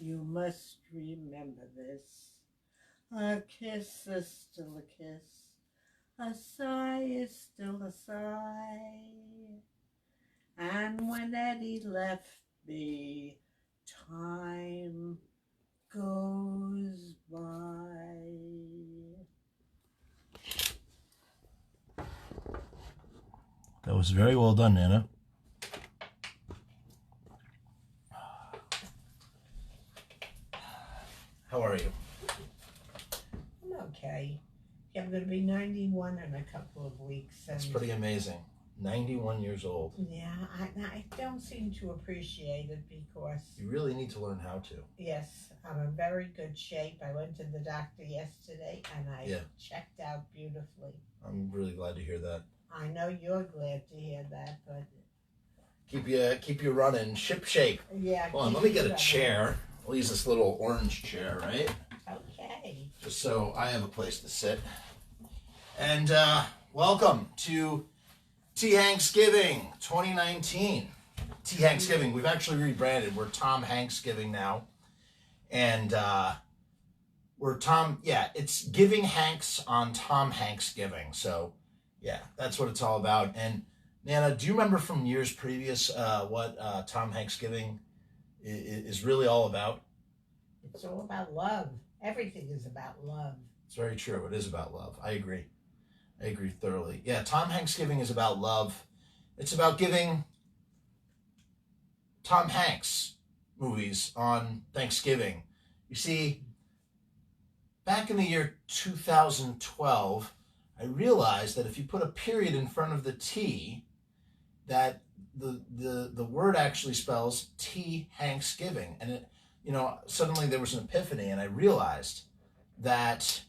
You must remember this. A kiss is still a kiss. A sigh is still a sigh. And when Eddie left me, time goes by. That was very well done, Nana. How are you? I'm okay. I'm going to be 91 in a couple of weeks. That's pretty amazing. 91 years old. Yeah, I don't seem to appreciate it because... You really need to learn how to. Yes, I'm in very good shape. I went to the doctor yesterday and I checked out beautifully. I'm really glad to hear that. I know you're glad to hear that, but... Keep you running. Ship shape. Yeah. Hold on, let me get a chair. We'll use this little orange chair, right? Okay. Just so I have a place to sit. And welcome to T.HANKS-Giving 2019. T.HANKS-Giving. We've actually rebranded. We're TomHanksGiving now. And it's giving Hanks on TomHanksGiving. So, yeah, that's what it's all about. And, Nana, do you remember from years previous what TomHanksGiving is really all about? It's all about love. Everything is about love. It's very true. It is about love. I agree thoroughly. Yeah, TomHanksGiving is about love. It's about giving Tom Hanks movies on Thanksgiving. You see, back in the year 2012, I realized that if you put a period in front of the T, that the word actually spells T.HANKS-Giving. And it, suddenly there was an epiphany, and I realized that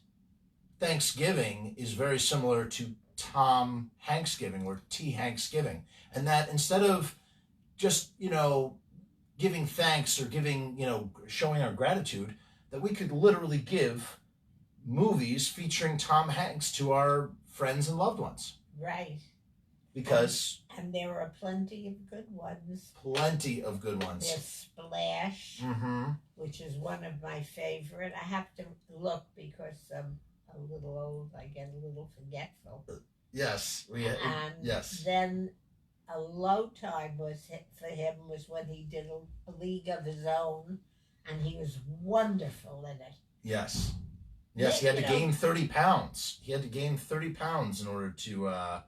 Thanksgiving is very similar to TomHanksGiving or T.HANKS-Giving. And that instead of just, giving thanks or giving, showing our gratitude, that we could literally give movies featuring Tom Hanks to our friends and loved ones. Right. Because... And there are plenty of good ones. Plenty of good ones. There's Splash, which is one of my favorite. I have to look because I'm a little old. I get a little forgetful. Yes. Yes. Then a low time for him was when he did a League of His Own, and he was wonderful in it. Yes. Yes, he had to gain 30 pounds. He had to gain 30 pounds in order to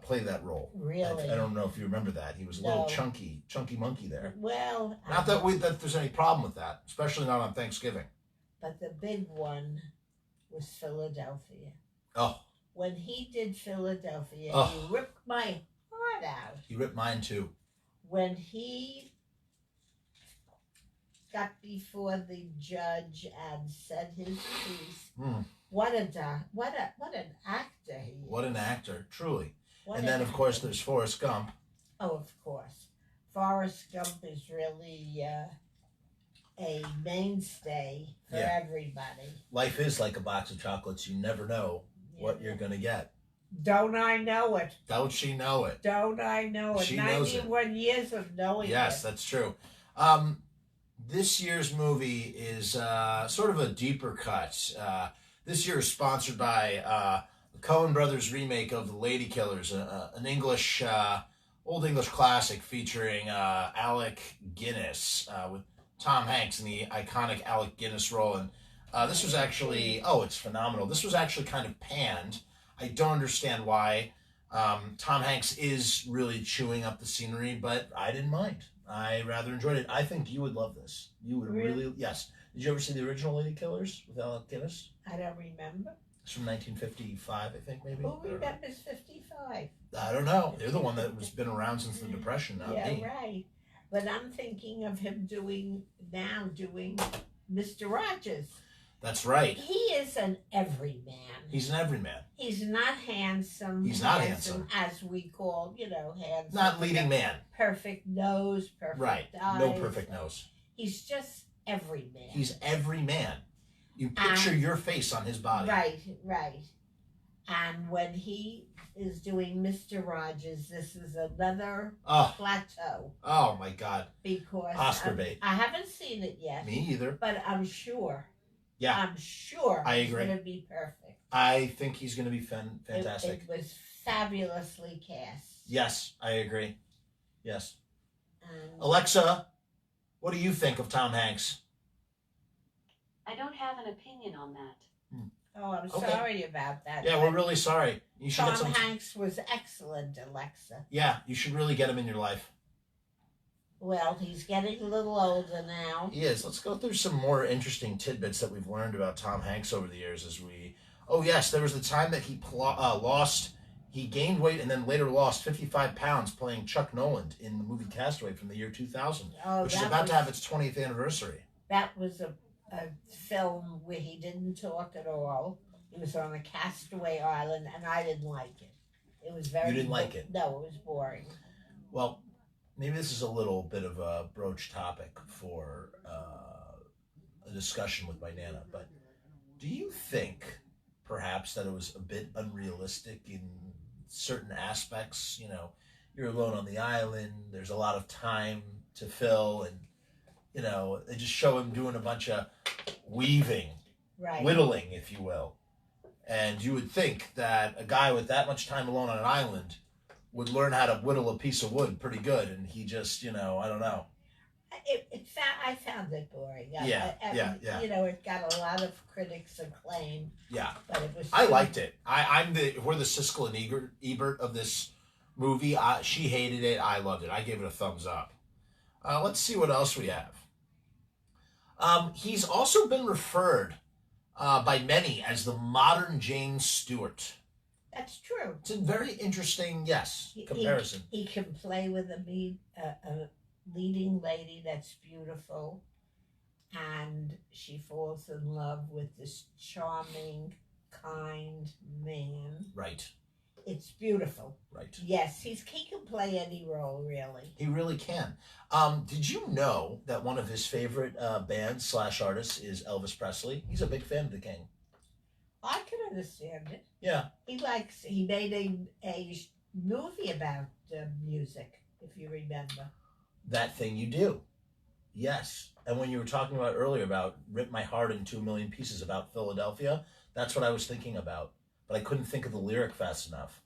play that role. Really? I don't know if you remember that. He was a little chunky monkey there. Well... Not that there's any problem with that, especially not on Thanksgiving. But the big one was Philadelphia. Oh. When he did Philadelphia, he ripped my heart out. He ripped mine too. When he got before the judge and said his piece, what an actor he is. What an actor, truly. And then, of course, there's Forrest Gump. Oh, of course. Forrest Gump is really a mainstay for everybody. Life is like a box of chocolates. You never know what you're going to get. Don't I know it? Don't she know it? Don't I know it? She knows it. 91 years of knowing it. Yes, that's true. This year's movie is sort of a deeper cut. This year is sponsored by the Coen Brothers remake of The Lady Killers, an English, old English classic featuring Alec Guinness with Tom Hanks in the iconic Alec Guinness role. And this was actually, it's phenomenal. This was actually kind of panned. I don't understand why. Tom Hanks is really chewing up the scenery, but I didn't mind. I rather enjoyed it. I think you would love this. You would really, yes. Did you ever see the original Lady Killers with Alec Guinness? I don't remember. It's from 1955, I think, maybe. Who remembers 55? I don't know. They're the one that has been around since the Depression, not me. Yeah, right. But I'm thinking of him doing Mr. Rogers. That's right. He is an everyman. He's an everyman. He's not handsome. He's not handsome. As we call, handsome. Not leading man. Perfect nose, perfect eyes. No perfect nose. He's just everyman. He's every man. You picture your face on his body. Right. And when he is doing Mr. Rogers, this is another plateau. Oh my God! Because Oscar bait. I haven't seen it yet. Me either. But I'm sure. Yeah. I'm sure. I agree. It's going to be perfect. I think he's going to be fantastic. It was fabulously cast. Yes, I agree. Yes. Alexa, what do you think of Tom Hanks? I don't have an opinion on that. Oh, I'm sorry about that. Yeah, we're really sorry. You should Tom Hanks was excellent, Alexa. Yeah, you should really get him in your life. Well, he's getting a little older now. He is. Let's go through some more interesting tidbits that we've learned about Tom Hanks over the years as we... Oh, yes, there was the time that he gained weight and then later lost 55 pounds playing Chuck Noland in the movie Castaway from the year 2000, which is about to have its 20th anniversary. That was a film where he didn't talk at all. He was on a Castaway Island, and I didn't like it. It was very... You didn't like it? No, it was boring. Well, maybe this is a little bit of a broach topic for a discussion with my Nana, but do you think perhaps that it was a bit unrealistic in certain aspects? You know, you're alone on the island, there's a lot of time to fill, and, you know, they just show him doing a bunch of weaving, whittling, if you will. And you would think that a guy with that much time alone on an island would learn how to whittle a piece of wood pretty good, and he just, you know, I don't know. I found it boring. Yeah. You know, it got a lot of critics' acclaim. Yeah. But it was... I liked it. We're the Siskel and Ebert of this movie. She hated it. I loved it. I gave it a thumbs up. Let's see what else we have. He's also been referred by many as the modern James Stewart. That's true. It's a very interesting, comparison. He can play with a leading lady that's beautiful, and she falls in love with this charming, kind man. Right. It's beautiful. Right. Yes, he can play any role, really. He really can. Did you know that one of his favorite bands / artists is Elvis Presley? He's a big fan of the King. I can understand it. Yeah. He made a movie about music, if you remember. That Thing You Do. Yes. And when you were talking about earlier about Rip My Heart into a Million Pieces about Philadelphia, that's what I was thinking about. But I couldn't think of the lyric fast enough.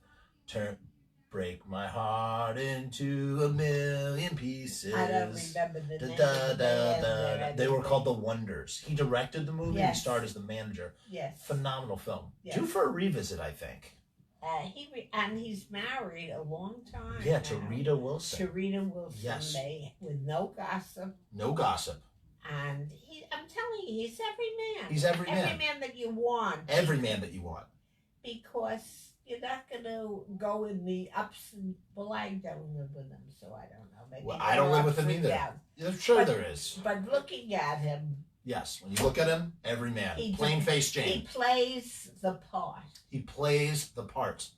Break my heart into a million pieces. I don't remember the name. They were called The Wonders. He directed the movie and starred as the manager. Yes. Phenomenal film. Yes. Due for a revisit, I think. And he's married a long time. Yeah, to Rita Wilson. Yes. With no gossip. No gossip. And I'm telling you, he's every man. He's every man. Every man that you want. Every man that you want. Because you're not going to go in the ups and... Well, I don't live with him, so I don't know. Maybe I don't live with him either. I'm sure there is. But looking at him... Yes, when you look at him, every man. Plain-faced Jane. He plays the part. He plays the part.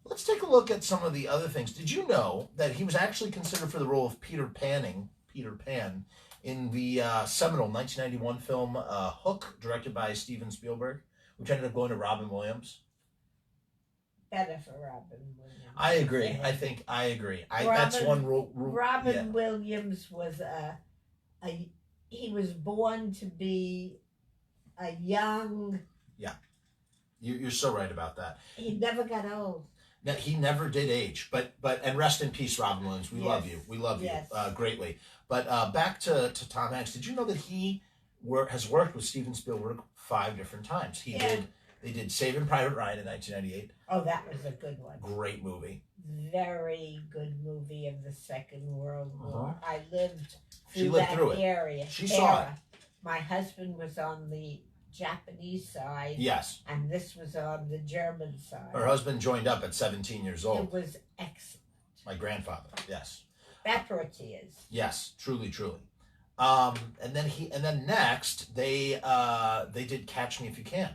Let's take a look at some of the other things. Did you know that he was actually considered for the role of Peter Pan, in the seminal 1991 film Hook, directed by Steven Spielberg, which ended up going to Robin Williams? Better for Robin Williams. I agree. I agree. That's one rule. Robin Williams was he was born to be a young... Yeah. You're so right about that. He never got old. No, he never did age. But and rest in peace, Robin Williams. We love you. We love you greatly. But back to Tom Hanks. Did you know that he has worked with Steven Spielberg 5 different times? They did Saving Private Ryan in 1998. Oh, that was a good one. Great movie. Very good movie of the Second World War. I lived through area. She saw it. My husband was on the Japanese side. Yes. And this was on the German side. Her husband joined up at 17 years old. It was excellent. My grandfather, yes. That brought tears. Yes, truly. And then next they did Catch Me If You Can,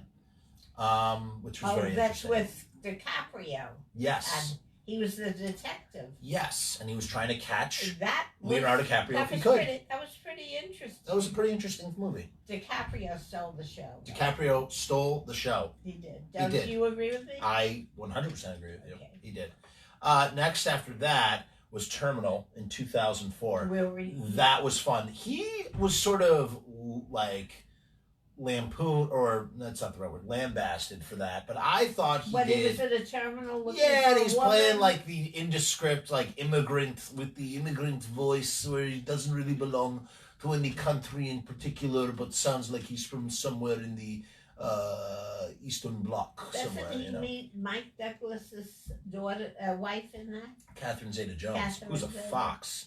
which was very interesting. That's with DiCaprio. Yes. He was the detective. Yes, and he was trying to catch That Leonardo DiCaprio if he could. That was pretty interesting. That was a pretty interesting movie. DiCaprio stole the show. DiCaprio stole the show. He did. He Don't did. you agree with me? I 100% agree with you. Okay. He did. Next after that was Terminal in 2004. That was fun. He was sort of like lampoon, or that's not the right word, lambasted for that. But I thought he did. When he was at a terminal looking Yeah, and for he's a woman. playing like the indescript, like immigrant with the immigrant voice, where he doesn't really belong to any country in particular, but sounds like he's from somewhere in the Eastern Bloc somewhere. Doesn't he meet Mike Douglas's daughter, wife in that? Catherine Zeta-Jones, Catherine who's a Zeta. fox.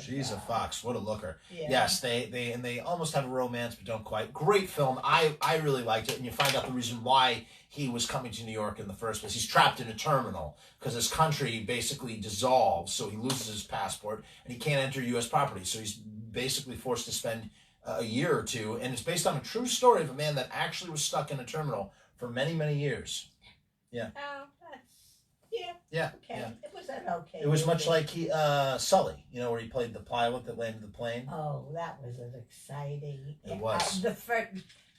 She's a fox. What a looker. Yeah. Yes, they almost have a romance, but don't quite. Great film. I really liked it, and you find out the reason why he was coming to New York in the first place. He's trapped in a terminal because his country basically dissolves, so he loses his passport, and he can't enter U.S. property. So he's basically forced to spend a year or two, and it's based on a true story of a man that actually was stuck in a terminal for many, many years. Yeah. Oh, yeah. Yeah. Okay. Yeah. It was an okay. It was much movie. like Sully, where he played the pilot that landed the plane. Oh, that was an exciting. It was. The first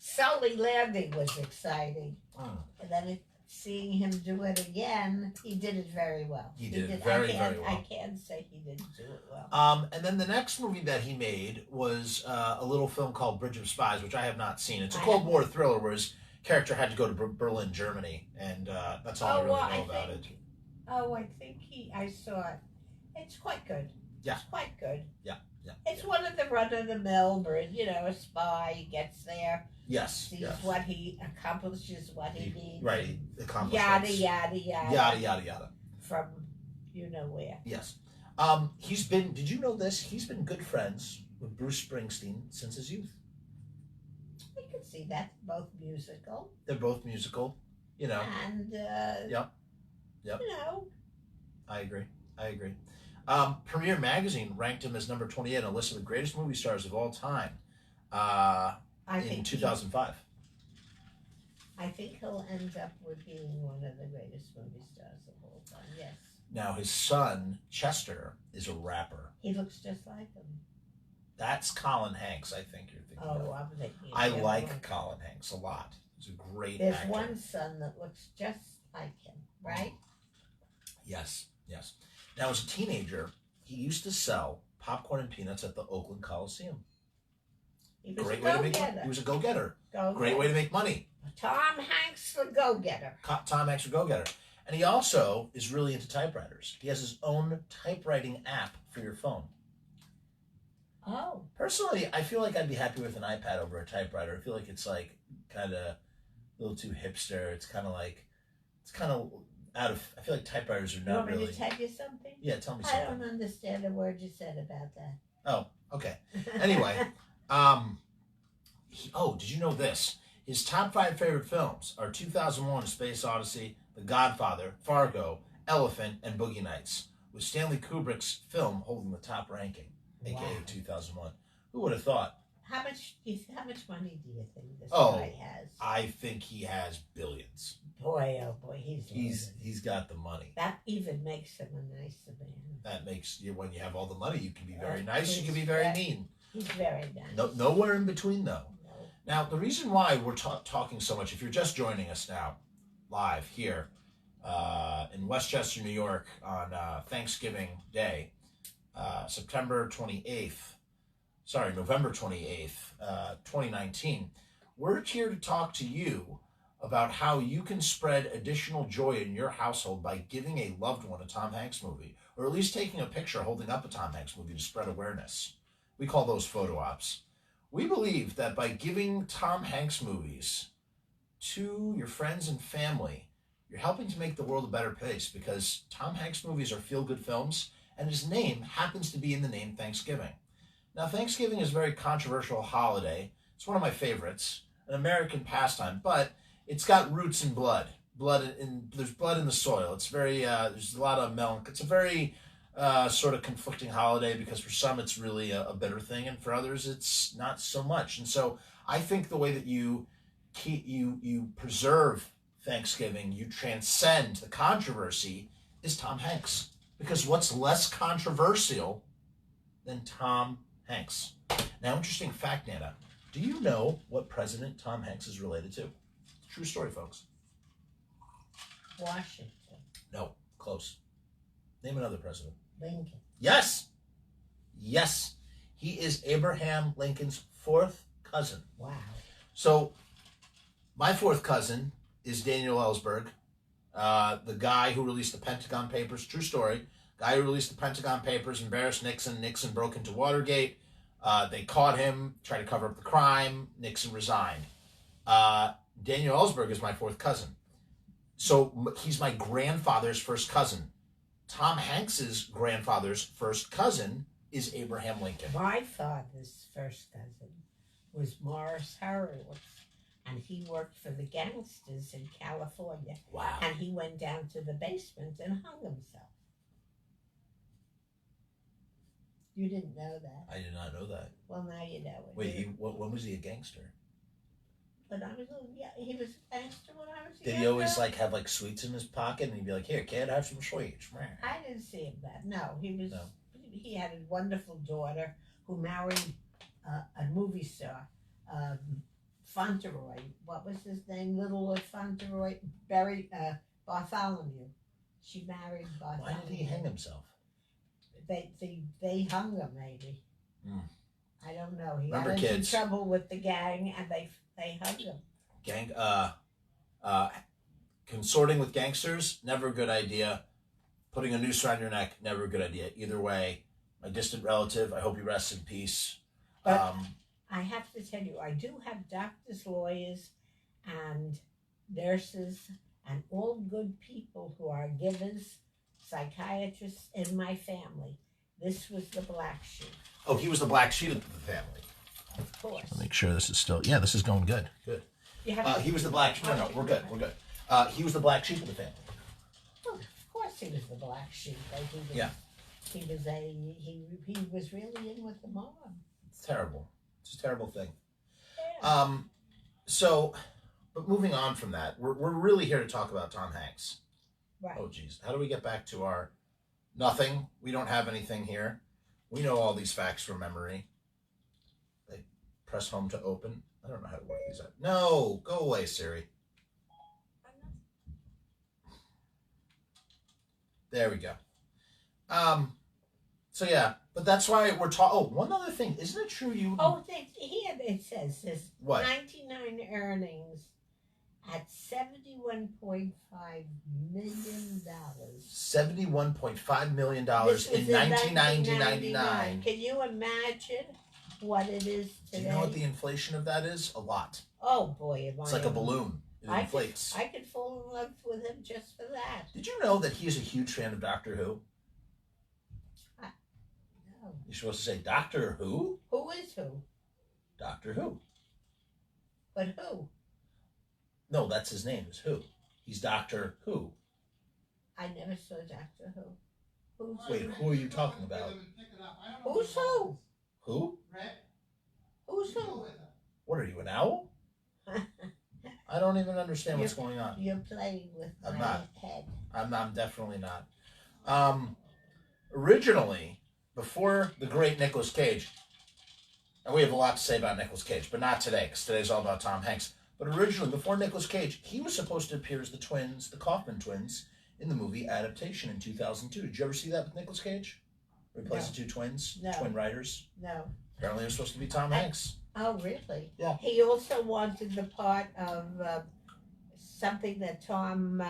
Sully landing was exciting, Mm. and then seeing him do it again, he did it very well. He did it very well. I can't say he didn't do it well. And then the next movie that he made was a little film called Bridge of Spies, which I have not seen. It's a Cold War thriller where his character had to go to Berlin, Germany, and that's all I really know about it. Oh, I think I saw it. It's quite good. Yeah. It's quite good. Yeah. It's one of the run-of-the-mill, a spy gets there, Yes. sees Yes. what he accomplishes, what he needs. Right. He accomplished Yada, things. yada, yada. Yada, yada, yada. From where. Yes. He's been, did you know this? He's been good friends with Bruce Springsteen since his youth. We could see that, both musical. They're both musical, And, Yep. I agree. Premiere Magazine ranked him as number 28 on a list of the greatest movie stars of all time in 2005. I think he'll end up with being one of the greatest movie stars of all time, yes. Now, his son, Chester, is a rapper. He looks just like him. That's Colin Hanks, I think you're thinking of. I'm thinking. I like Colin Hanks a lot. He's a great There's actor. one son that looks just like him, right? Yes. Now, as a teenager, he used to sell popcorn and peanuts at the Oakland Coliseum. He was Great a way to make money. go-getter. He was a go-getter. Go-getter. Great way to make money. Tom Hanks, the go-getter. Tom Hanks, a go-getter. And he also is really into typewriters. He has his own typewriting app for your phone. Oh. Personally, I feel like I'd be happy with an iPad over a typewriter. I feel like it's like kind of a little too hipster. It's kind of out of. I feel like typewriters are You not want me really. to tell you something? Yeah, tell me I something. don't understand a word you said about that. Oh, okay. Anyway, did you know this? His top 5 favorite films are 2001: A Space Odyssey, The Godfather, Fargo, Elephant, and Boogie Nights, with Stanley Kubrick's film holding the top ranking, aka Wow. 2001. Who would have thought? How much money do you think this Oh, guy has? I think he has billions. Boy, oh boy, He's got the money. that even makes him a nice man. That makes you, when you have all the money, you can be very Oh, nice, you can be he's very very- mean. He's very nice. Nowhere in between, though. No. Now, the reason why we're talking so much, if you're just joining us now, live here in Westchester, New York, on Thanksgiving Day, November 28th, 2019, we're here to talk to you about how you can spread additional joy in your household by giving a loved one a Tom Hanks movie, or at least taking a picture holding up a Tom Hanks movie to spread awareness. We call those photo ops. We believe that by giving Tom Hanks movies to your friends and family, you're helping to make the world a better place, because Tom Hanks movies are feel-good films, and his name happens to be in the name Thanksgiving. Now, Thanksgiving is a very controversial holiday. It's one of my favorites, an American pastime, but it's got roots in blood. There's blood in the soil. It's very, there's a lot of milk. It's a very sort of conflicting holiday, because for some it's really a bitter thing, and for others it's not so much. And so I think the way that you preserve Thanksgiving, you transcend the controversy, is Tom Hanks. Because what's less controversial than Tom Hanks? Now, interesting fact, Nana. Do you know what president Tom Hanks is related to? True story, folks. Washington. No, close. Name another president. Lincoln. Yes. Yes. He is Abraham Lincoln's fourth cousin. Wow. So, my fourth cousin is Daniel Ellsberg, the guy who released the Pentagon Papers. True story. Guy who released the Pentagon Papers, embarrassed Nixon. Nixon broke into Watergate. They caught him, tried to cover up the crime. Nixon resigned. Daniel Ellsberg is my fourth cousin. So he's my grandfather's first cousin. Tom Hanks's grandfather's first cousin is Abraham Lincoln. My father's first cousin was Morris Harwood, and he worked for the gangsters in California. Wow. And he went down to the basement and hung himself. You didn't know that. I did not know that. Well, now you know it. Wait, when was he a gangster? But I was little, yeah, he was a gangster when I was a Did young he always girl. like have like sweets in his pocket and he'd be like, "Here, kid, have some sweets." I didn't see him that. No, he was. No. He had a wonderful daughter who married a movie star, Fauntleroy. What was his name? Little Fauntleroy, Bartholomew. She married Bartholomew. Why did he hang himself? They hung him maybe. Mm. I don't know. He Remember, got into kids. trouble with the gang, and they hung him. Consorting with gangsters, never a good idea. Putting a noose around your neck, never a good idea. Either way, my distant relative, I hope he rests in peace. But I have to tell you, I do have doctors, lawyers, and nurses, and all good people who are givers, psychiatrists in my family. This was the black sheep, Oh, he was the black sheep of the family. of course. I'll make sure this is still. Yeah, this is going good. Good. You have to, He was the black sheep. No, we're good. We're good. He was the black sheep of the family. well, of course, he was the black sheep. Like he was, Yeah. He was really in with the mob. It's terrible. It's a terrible thing. Yeah. But moving on from that, we're really here to talk about Tom Hanks. Right. Oh, geez. How do we get back to our nothing? We don't have anything here. We know all these facts from memory. They press home to open. I don't know how to work these out. No, go away, Siri. There we go. So yeah, but that's why we're talking. Oh, one other thing. Isn't it true you... Oh, it says his What? 99 earnings at $71.5 million. $71.5 million This was in 1999. Can you imagine what it is Do today? you know what the inflation of that is? A lot. Oh boy, am It's I like a balloon. It inflates. I could fall in love with him just for that. Did you know that he is a huge fan of Doctor Who? No. You're supposed to say Doctor Who? Who is who? Doctor Who. But who? No, that's his name, is Who. He's Doctor Who. I never saw Doctor Who. Who's Wait, who are you talking about? Who's who? Who? Who's who? What are you, an owl? I don't even understand what's going on. You're playing with I'm my not. head. I'm definitely not. Originally, before the great Nicolas Cage, and we have a lot to say about Nicolas Cage, but not today, because today's all about Tom Hanks. But originally, before Nicolas Cage, he was supposed to appear as the twins, the Kaufman twins, in the movie Adaptation in 2002. Did you ever see that with Nicolas Cage? Where he plays the two twins, No. twin writers. No. Apparently, it was supposed to be Tom Hanks. Oh, really? Yeah. He also wanted the part of something that Tom,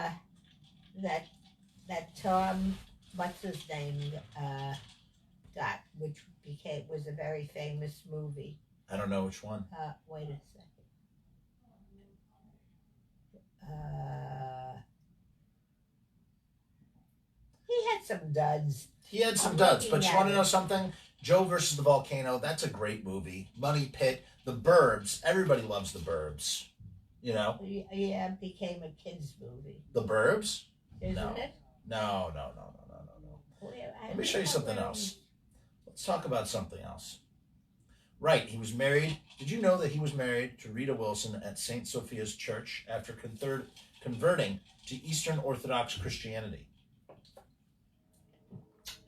Tom, what's his name, got, which was a very famous movie. I don't know which one. Wait a second. He had some duds. He had some I'm duds, looking but you at want to know it. something? Joe versus the Volcano, that's a great movie. Money Pit, The Burbs, everybody loves The Burbs. You know? Yeah, it became a kid's movie, The Burbs? isn't No. it? No. Let me show you something else. Let's talk about something else. Right, he was married. Did you know that he was married to Rita Wilson at St. Sophia's Church after converting to Eastern Orthodox Christianity?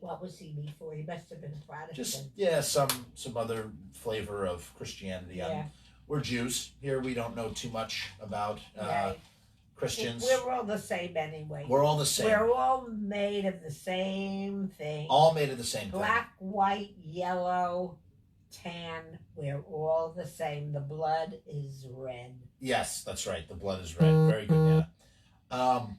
What was he before? He must have been a Protestant. Just, yeah, some other flavor of Christianity. Yeah. We're Jews. Here we don't know too much about Right. Christians. We're all the same anyway. We're all the same. We're all made of the same thing. All made of the same thing. Black, white, yellow, tan. We're all the same. The blood is red. Yes, that's right. The blood is red. Very good, Nana.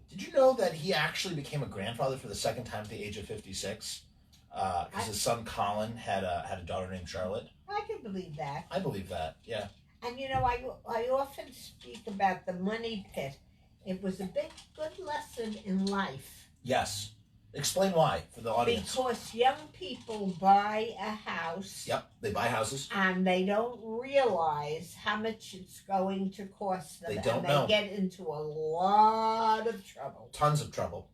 Did you know that he actually became a grandfather for the second time at the age of 56? Because his son Colin had a daughter named Charlotte. I can believe that. I believe that. Yeah. And you know, I often speak about the money pit. It was a good lesson in life. Yes. Explain why for the audience. Because young people buy a house. Yep, they buy houses. And they don't realize how much it's going to cost them. They don't and know. They get into a lot of trouble. Tons of trouble.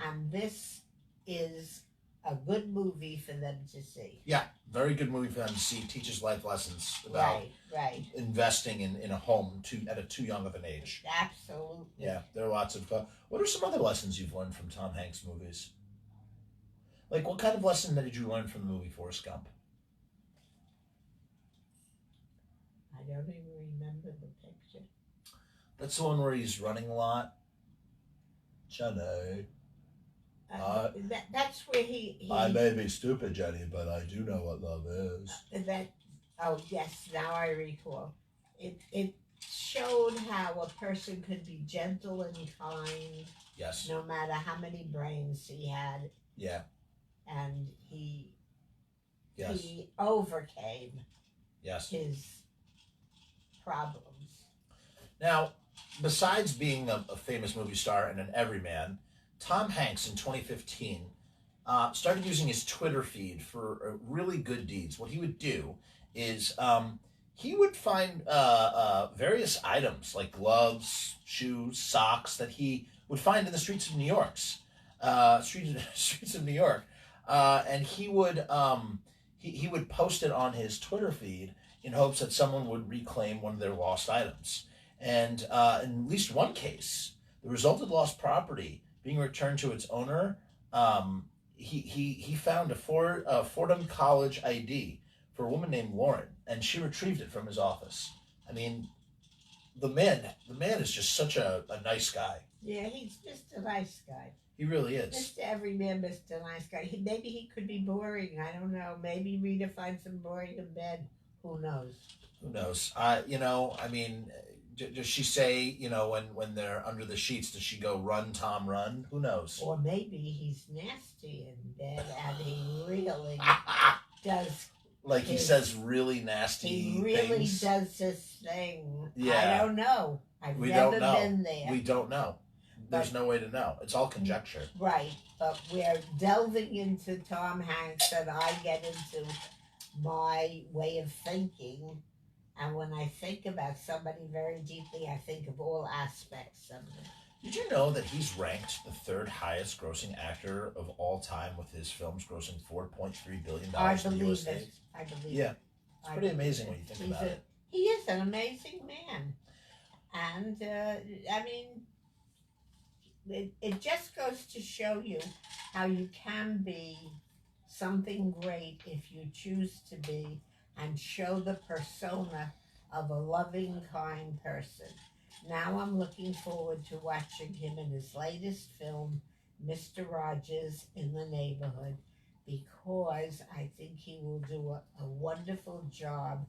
And this is a good movie for them to see. Yeah, very good movie for them to see. Teaches life lessons about right. investing in a home at a too young of an age. Absolutely. Yeah, there are lots of. What are some other lessons you've learned from Tom Hanks movies? Like, what kind of lesson did you learn from the movie Forrest Gump? I don't even remember the picture. That's the one where he's running a lot. Jenny. That's where he I may be stupid, Jenny, but I do know what love is. Oh, yes, now I recall. It showed how a person could be gentle and kind. Yes. No matter how many brains he had. Yeah. And he Yes. overcame Yes. his problems. Now, besides being a famous movie star and an everyman, Tom Hanks in 2015 started using his Twitter feed for really good deeds. What he would do is he would find various items like gloves, shoes, socks that he would find in the streets of New York. Streets of New York. And he would post it on his Twitter feed in hopes that someone would reclaim one of their lost items. And in at least one case, the resulted lost property being returned to its owner, he found a Fordham College ID for a woman named Lauren, and she retrieved it from his office. I mean, the man is just such a nice guy. Yeah, he's just a nice guy. He really is. Mr. Everyman, Mr. Nice Guy. Maybe he could be boring. I don't know. Maybe Rita finds him boring in bed. Who knows? Who knows? I mean, does she say, when they're under the sheets, does she go, "Run, Tom, run"? Who knows? Or maybe he's nasty in bed and he really does. Like he says really nasty He really things. does this thing. Yeah. I don't know. We never don't know. been there. We don't know. There's no way to know. It's all conjecture. Right, but we're delving into Tom Hanks and I get into my way of thinking. And when I think about somebody very deeply, I think of all aspects of them. Did you know that he's ranked the third highest grossing actor of all time with his films grossing $4.3 billion I in the believe US? it. I believe Yeah. it. It's pretty amazing when you think about it. He is an amazing man. And, I mean, it just goes to show you how you can be something great if you choose to be and show the persona of a loving, kind person. Now I'm looking forward to watching him in his latest film, Mr. Rogers in the Neighborhood, because I think he will do a wonderful job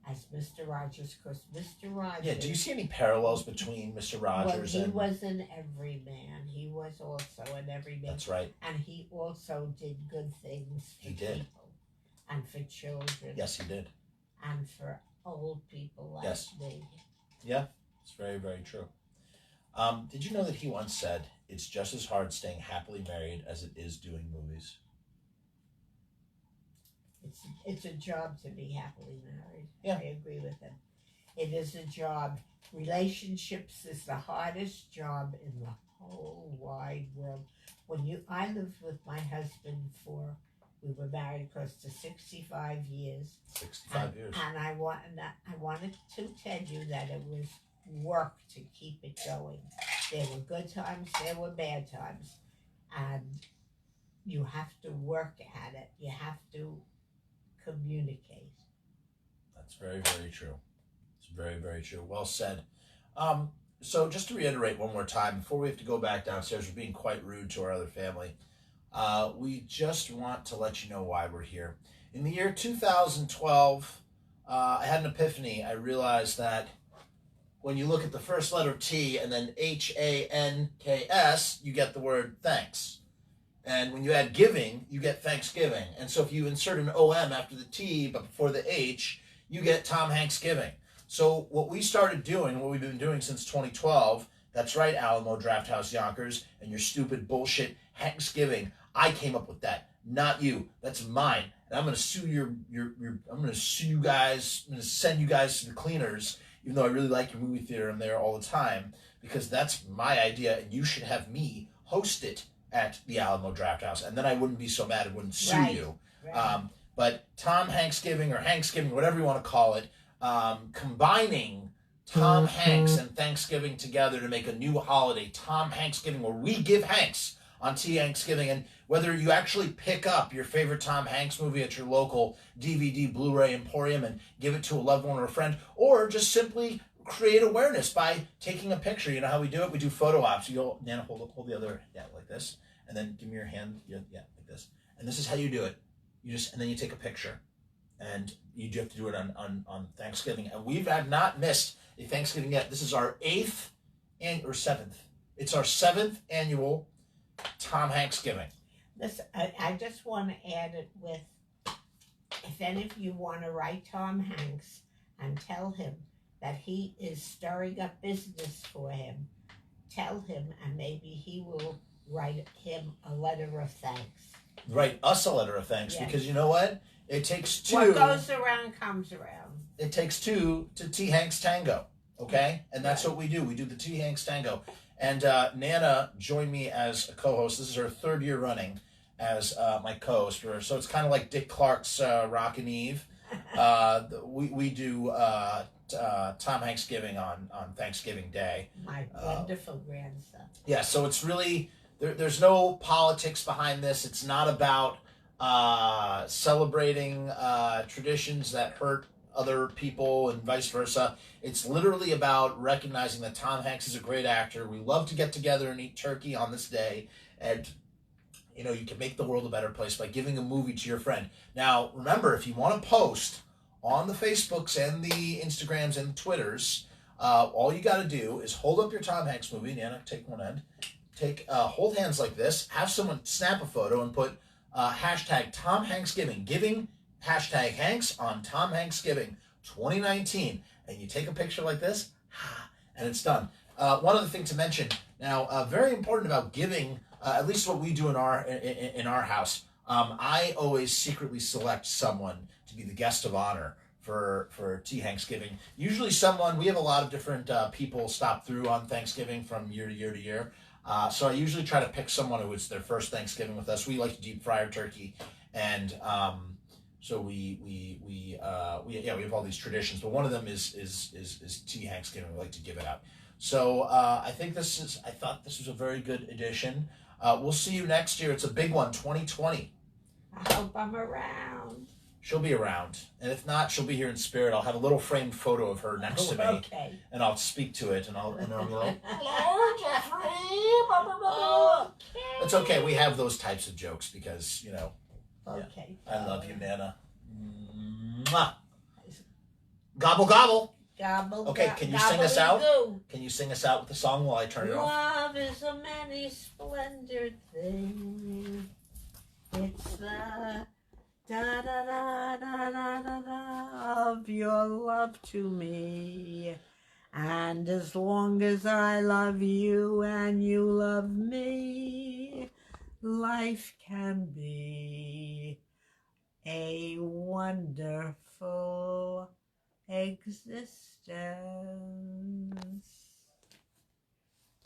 as Mr. Rogers, because Mr. Rogers... Yeah, do you see any parallels between Mr. Rogers Well, he and... was an everyman. He was also an everyman. That's right. And he also did good things for He did. people and for children. Yes, he did. And for old people like Yes. me. Yeah, it's very, very true. Did you know that he once said, "It's just as hard staying happily married as it is doing movies"? It's a job to be happily married. Yeah. I agree with him. It is a job. Relationships is the hardest job in the whole wide world. I lived with my husband we were married close to 65 years. 65 years. And I wanted to tell you that it was work to keep it going. There were good times, there were bad times. And you have to work at it. You have to communicate. That's very, very true. It's very, very true. Well said. So just to reiterate one more time, before we have to go back downstairs, we're being quite rude to our other family. We just want to let you know why we're here. In the year 2012, I had an epiphany. I realized that when you look at the first letter T and then HANKS, you get the word thanks. And when you add giving, you get Thanksgiving. And so if you insert an OM after the T but before the H, you get TomHANKSGiving. So what we started doing, what we've been doing since 2012, that's right, Alamo Drafthouse Yonkers, and your stupid bullshit Hanksgiving. I came up with that, not you. That's mine. And I'm gonna sue I'm gonna sue you guys. I'm gonna send you guys to the cleaners, even though I really like your movie theater. I'm there all the time because that's my idea, and you should have me host it at the Alamo Drafthouse, and then I wouldn't be so mad and wouldn't sue you. Right. But TomHANKSGiving or Hanksgiving, whatever you want to call it, combining Tom Hanks and Thanksgiving together to make a new holiday, TomHANKSGiving, where we give Hanks on T.HANKS-Giving. And whether you actually pick up your favorite Tom Hanks movie at your local DVD Blu-ray emporium and give it to a loved one or a friend, or just simply create awareness by taking a picture. You know how we do it? We do photo ops. You go, Nana, hold the other, like this, and then give me your hand, like this. And this is how you do it. And then you take a picture, and you do have to do it on Thanksgiving. And we have not missed a Thanksgiving yet. This is our 7th. It's our 7th annual TomHANKSGiving. I just want to add it with, if any of you want to write Tom Hanks and tell him that he is stirring up business for him, tell him, and maybe he will write him a letter of thanks. Write us a letter of thanks, yes. Because you know what? It takes two. What goes around comes around. It takes two to T.HANKS Tango, okay? And that's what we do. We do the T.HANKS Tango. And Nana joined me as a co-host. This is her 3rd year running as my co-host. So it's kind of like Dick Clark's Rockin' Eve. We do TomHANKSGiving on Thanksgiving Day. My wonderful grandson. Yeah, so it's really, there's no politics behind this. It's not about celebrating traditions that hurt other people and vice versa. It's literally about recognizing that Tom Hanks is a great actor. We love to get together and eat turkey on this day. And, you know, you can make the world a better place by giving a movie to your friend. Now, remember, if you want to post on the Facebooks and the Instagrams and Twitters, all you got to do is hold up your Tom Hanks movie. Nana, take one end. Hold hands like this. Have someone snap a photo and put hashtag TomHanksGiving. Giving hashtag Hanks on TomHanksGiving 2019. And you take a picture like this, and it's done. One other thing to mention. Now, very important about giving, at least what we do in our house, I always secretly select someone to be the guest of honor for T.HANKS-Giving. Usually we have a lot of different people stop through on Thanksgiving from year to year to year. So I usually try to pick someone who it's their first Thanksgiving with us. We like to deep fry our turkey, and so we have all these traditions. But one of them is T.HANKS-Giving. We like to give it out. So I thought this was a very good edition. We'll see you next year. It's a big one, 2020. I hope I'm around. She'll be around, and if not, she'll be here in spirit. I'll have a little framed photo of her next to me, okay. And I'll speak to it, and I'll be like, "Hello, Jeffrey." Okay. It's okay. We have those types of jokes because, you know. Okay. Yeah. I love you, Nana. Mwah. Gobble gobble. Gobble. Okay, can you sing us out? Can you sing us out with the song while I turn it off? Love is a many splendid thing. It's the da da da da da da da of your love to me. And as long as I love you and you love me, life can be a wonderful existence.